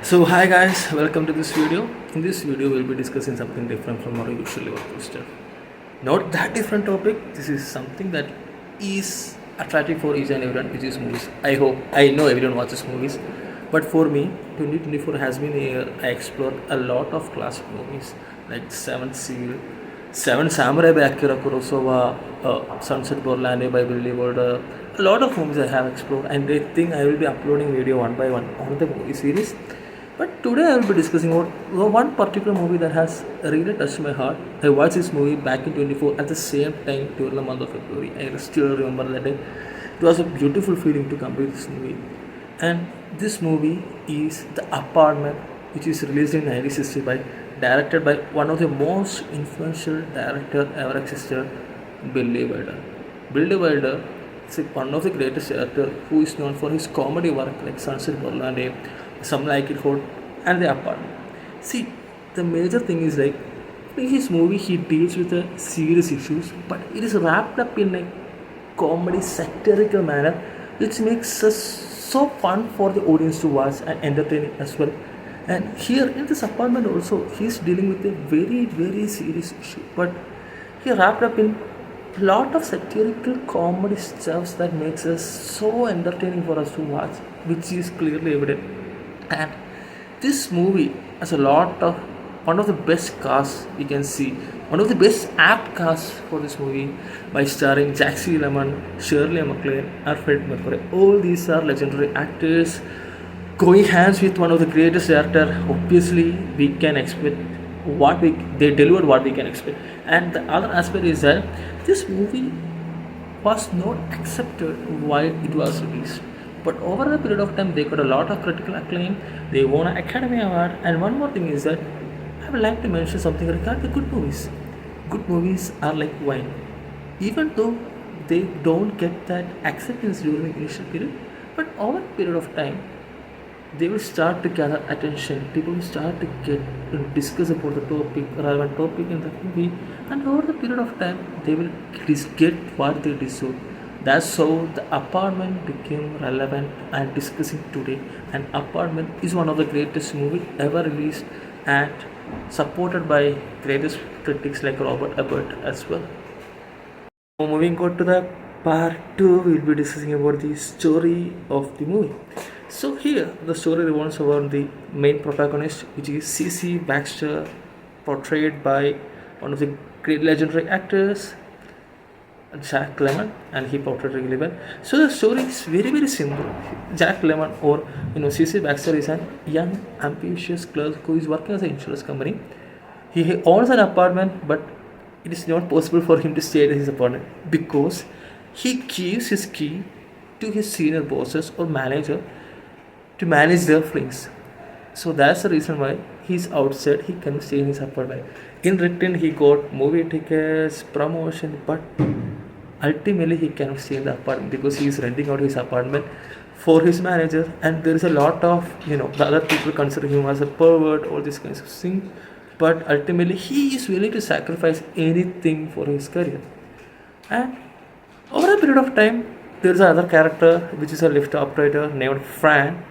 So hi guys, welcome to this video. In this video we'll be discussing something different from our usually work stuff. Not that different topic. This is something that is attractive for each and everyone, which is movies. I know everyone watches movies, but for me, 2024 has been a year I explored a lot of classic movies like Seven Seal, Seven Samurai by Akira Kurosawa, Sunset Borlande by Billy Wilder. A lot of movies I have explored, and I think I will be uploading video one by one on the movie series. But today I will be discussing about one particular movie that has really touched my heart. I watched this movie back in 24 at the same time during the month of February. I still remember that day. It was a beautiful feeling to complete this movie. And this movie is The Apartment, which is released in 1965, directed by one of the most influential director ever existed, Billy Wilder. Billy Wilder is one of the greatest director who is known for his comedy work like Sunset Borlande, Some Like It Hot, and The Apartment. See, the major thing is like in his movie he deals with the serious issues, but it is wrapped up in a comedy satirical manner, which makes us so fun for the audience to watch and entertaining as well. And here in this apartment also, he's dealing with a very serious issue, but he wrapped up in a lot of satirical comedy stuffs that makes us so entertaining for us to watch, which is clearly evident. And this movie has a lot of one of the best casts we can see, one of the best apt casts for this movie by starring Jack Lemmon, Shirley MacLaine, and Fran Kubelik. All these are legendary actors going hands with one of the greatest director. Obviously, we can expect what they delivered what we can expect. And the other aspect is that this movie was not accepted while it was released. But over a period of time, they got a lot of critical acclaim. They won an Academy Award. And one more thing is that I would like to mention something regarding the good movies. Good movies are like wine. Even though they don't get that acceptance during the initial period, but over a period of time, they will start to gather attention. People will start to get to discuss about the topic, relevant topic in the movie, and over the period of time, they will get what they deserve. That's how The Apartment became relevant and discussing today. And Apartment is one of the greatest movies ever released and supported by greatest critics like Robert Ebert as well. Now moving on to the part 2, we'll be discussing about the story of the movie. So here the story revolves around the main protagonist, which is C.C. Baxter, portrayed by one of the great legendary actors, Jack Lemmon, and he portrayed really well. So the story is very simple. Jack Lemmon, or C.C. Baxter, is a young ambitious clerk who is working as an insurance company. He owns an apartment, but it is not possible for him to stay at his apartment because he gives his key to his senior bosses or manager to manage their flings. So that's the reason why he's outside, he can stay in his apartment. In return, he got movie tickets, promotion, but ultimately he cannot stay in the apartment because he is renting out his apartment for his manager, and there is a lot of the other people consider him as a pervert, all these kinds of things. But ultimately, he is willing to sacrifice anything for his career. And over a period of time, there is another character which is a lift operator named Fran.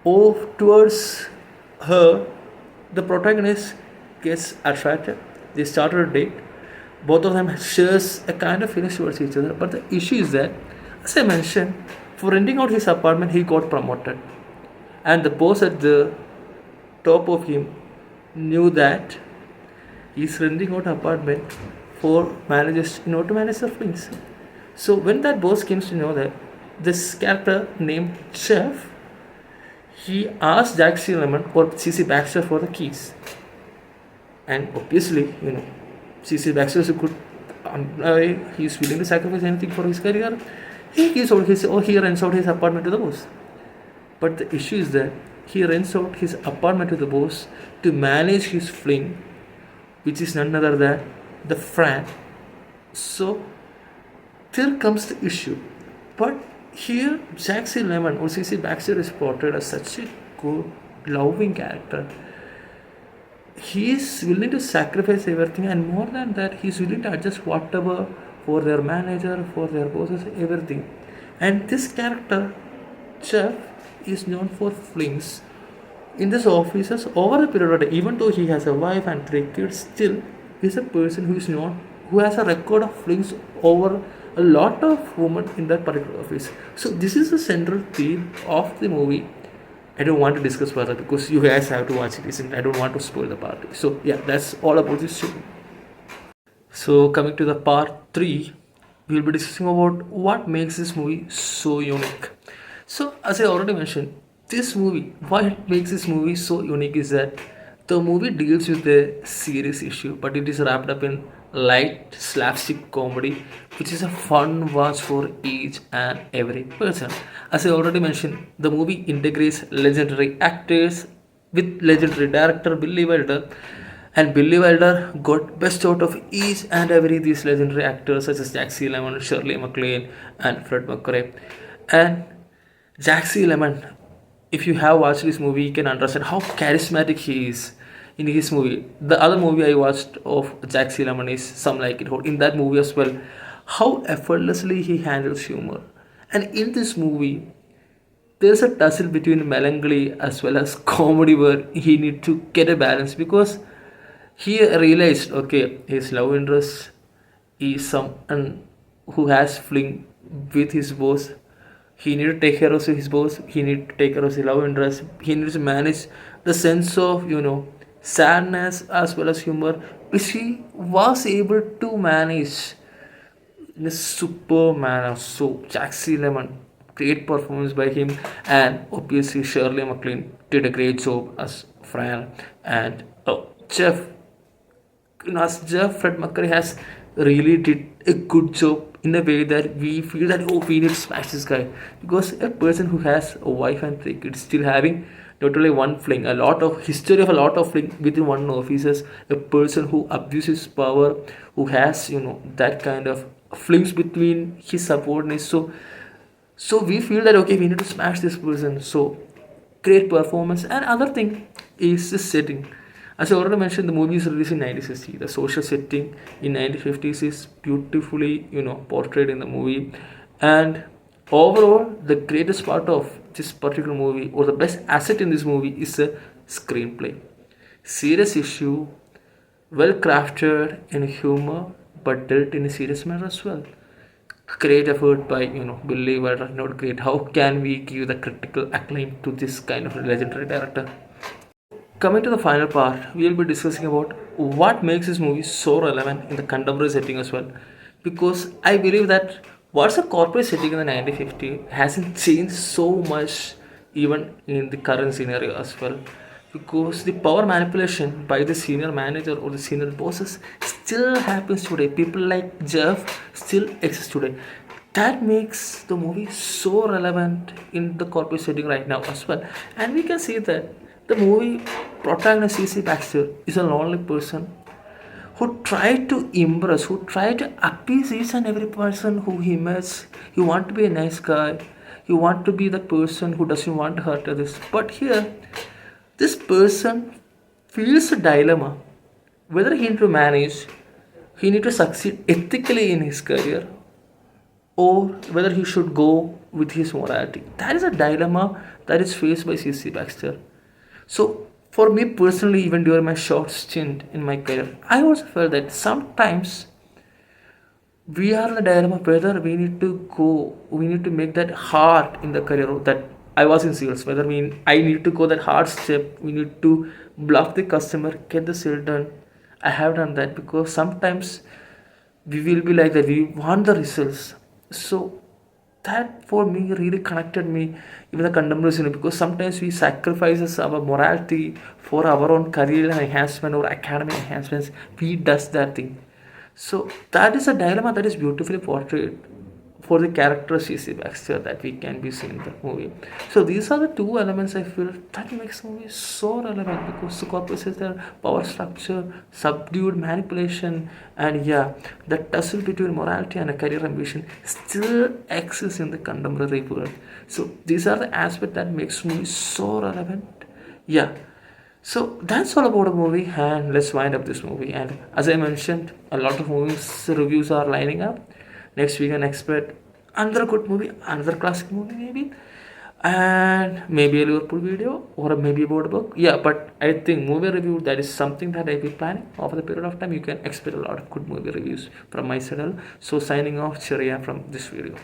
Towards her, the protagonist gets attracted. They start a date. Both of them shares a kind of feelings towards each other. But the issue is that, as I mentioned, for renting out his apartment, he got promoted, and the boss at the top of him knew that he's renting out apartment for managers in order to manage their things. So when that boss comes to know that this character named Chef, he asked Jack Lemmon or C.C. Baxter for the keys. And obviously, C.C. Baxter is a good he is willing to sacrifice anything for his career. He rents out his apartment to the boss. But the issue is that he rents out his apartment to the boss to manage his fling, which is none other than the Fran. So there comes the issue. But here Jack Lemmon or C.C. Baxter is portrayed as such a good, loving character. He is willing to sacrifice everything, and more than that, he is willing to adjust whatever for their manager, for their bosses, everything. And this character, Chef, is known for flings In this offices, over the period of time, even though he has a wife and three kids, still he's a person who is not, who has a record of flings over a lot of women in that particular office. So this is the central theme of the movie. I don't want to discuss further because you guys have to watch it, isn't it? I don't want to spoil the party. So yeah, that's all about this show. So coming to the part three, we'll be discussing about what makes this movie so unique. So as I already mentioned, this movie, what makes this movie so unique is that the movie deals with a serious issue, but it is wrapped up in light slapstick comedy, which is a fun watch for each and every person. As I already mentioned, the movie integrates legendary actors with legendary director Billy Wilder, and Billy Wilder got best out of each and every these legendary actors such as Jack Lemmon, Shirley MacLaine, and Fred McCurry. And Jack Lemmon, if you have watched this movie, you can understand how charismatic he is in his movie. The other movie I watched of Jack Lemmon is Some Like It Hot. In that movie as well, how effortlessly he handles humor. And in this movie, there's a tussle between melancholy as well as comedy where he need to get a balance because he realized okay his love interest is someone who has fling with his boss. He need to take care of his boss, he need to take care of his love interest, he needs to manage the sense of sadness as well as humor, which he was able to manage in a super manner. So Jaxie Lemon, great performance by him, and obviously Shirley MacLaine did a great job as Fran, and Jeff, as Jeff, Fred McCurry has really did a good job in a way that we feel that oh we need to smash this guy because a person who has a wife and three kids still having not only one fling, a lot of history of a lot of fling within one offices, a person who abuses power, who has that kind of flings between his subordinates. So we feel that okay we need to smash this person. So great performance. And other thing is the setting. As I already mentioned, the movie is released in 1960. The social setting in 1950s is beautifully, portrayed in the movie. And overall, the greatest part of this particular movie, or the best asset in this movie, is the screenplay. Serious issue, well crafted in humor, but dealt in a serious manner as well. Great effort by Billy Wilder. Not great. How can we give the critical acclaim to this kind of legendary director? Coming to the final part, we will be discussing about what makes this movie so relevant in the contemporary setting as well. Because I believe that what's a corporate setting in the 1950 hasn't changed so much even in the current scenario as well. Because the power manipulation by the senior manager or the senior bosses still happens today. People like Jeff still exist today. That makes the movie so relevant in the corporate setting right now as well. And we can see that the movie protagonist C.C. Baxter is a lonely person who tried to impress, who tried to appease each and every person who he meets. He want to be a nice guy. He want to be the person who doesn't want to hurt others. But here, this person feels a dilemma whether he need to manage, he need to succeed ethically in his career, or whether he should go with his morality. That is a dilemma that is faced by C.C. Baxter. So, for me personally, even during my short stint in my career, I also felt that sometimes we are in the dilemma whether we need to make that hard in the career that I was in sales, whether I need to go that hard step, we need to bluff the customer, get the sale done. I have done that because sometimes we will be like that, we want the results. So that for me really connected me even the contemporary cinema because sometimes we sacrifices our morality for our own career enhancement or academic enhancements. We does that thing. So that is a dilemma that is beautifully portrayed for the character C.C. Baxter that we can be seen in the movie. So these are the two elements I feel that makes the movie so relevant because the corpus is their power structure, subdued manipulation, and yeah, the tussle between morality and a career ambition still exists in the contemporary world. So these are the aspects that makes the movie so relevant. Yeah. So that's all about the movie, and let's wind up this movie. And as I mentioned, a lot of movies reviews are lining up. Next we can expect another good movie, another classic movie maybe. and maybe a Liverpool video or maybe about a book. Yeah, but I think movie review, that is something that I'll be planning over the period of time. You can expect a lot of good movie reviews from my channel. So signing off, Cheria from this video.